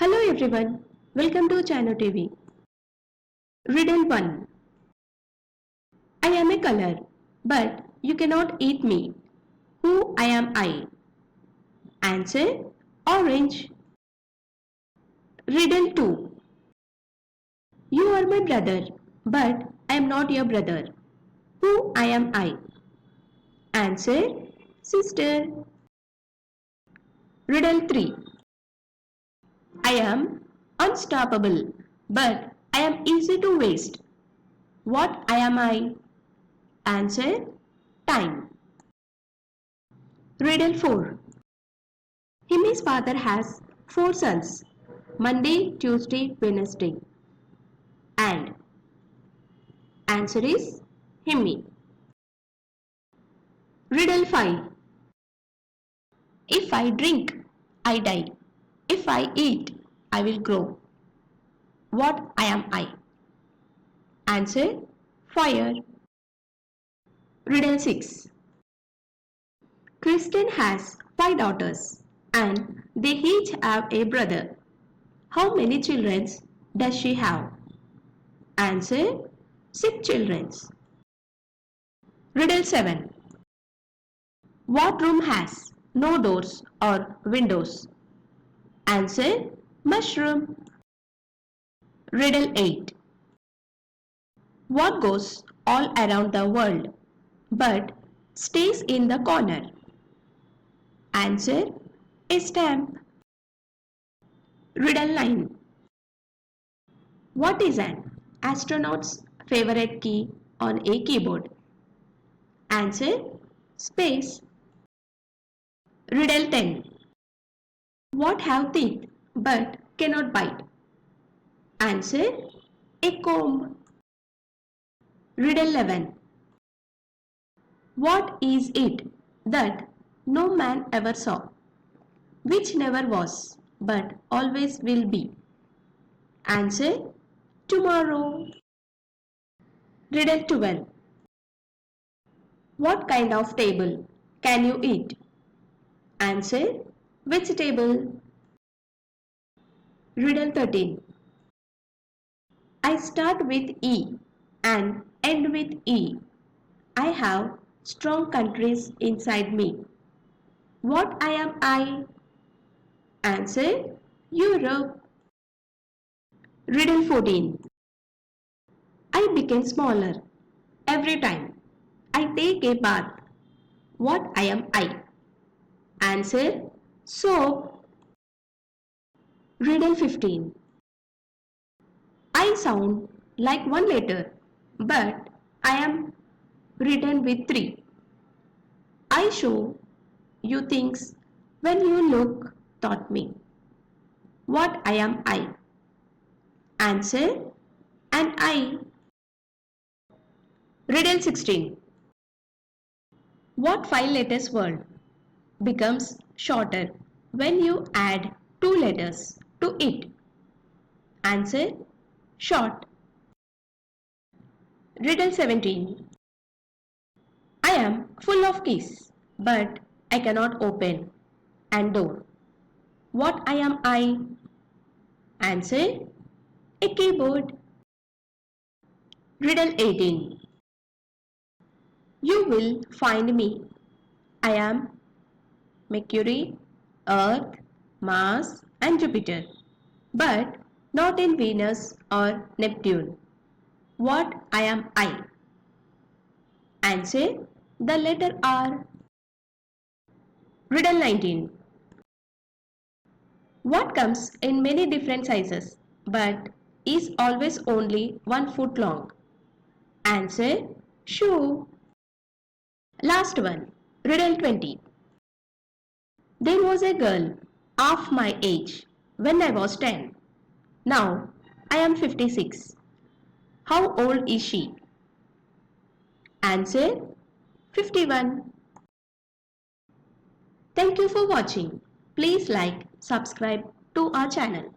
Hello everyone, welcome to Channel TV. Riddle 1. I am a color, but you cannot eat me. Who am I? Answer: orange. Riddle 2. You are my brother, but I am not your brother. Who am I? Answer: sister. Riddle 3. I am unstoppable, but I am easy to waste. What am I? Answer: time. Riddle 4. Himi's father has 4 sons, Monday, Tuesday, Wednesday. And answer is Himi. Riddle 5. If I drink, I die. If I eat, I will grow. What am I? Answer: fire. Riddle 6. Kristen has 5 daughters and they each have a brother. How many children does she have? Answer: 6 children. Riddle 7. What room has no doors or windows? Answer: mushroom. Riddle 8. What goes all around the world but stays in the corner? Answer: a stamp. Riddle 9. What is an astronaut's favorite key on a keyboard? Answer: space. Riddle 10. What have teeth but cannot bite? Answer: a comb. Riddle 11. What is it that no man ever saw, which never was but always will be? Answer: tomorrow. Riddle 12. What kind of table can you eat? Answer: vegetable. Riddle 13. I start with E and end with E. I have strong countries inside me. What am I? Answer: Europe. Riddle 14. I became smaller every time I take a bath. What am I? Answer: soap. Riddle 15. I sound like one letter, but I am written with 3. I show you things when you look taught me. What am I? Answer: an eye. Riddle 16. What 5 letters word becomes shorter when you add 2 letters to it? Answer: short. Riddle 17. I am full of keys, but I cannot open and door. What am I? Answer: a keyboard. Riddle 18. You will find me. I am Mercury, Earth, Mars and Jupiter, but not in Venus or Neptune. What am I? Answer: the letter R. Riddle 19. What comes in many different sizes but is always only 1 foot long? Answer: shoe. Last one. Riddle 20. There was a girl half my age when I was 10. Now I am 56. How old is she? Answer: 51. Thank you for watching. Please like, subscribe to our channel.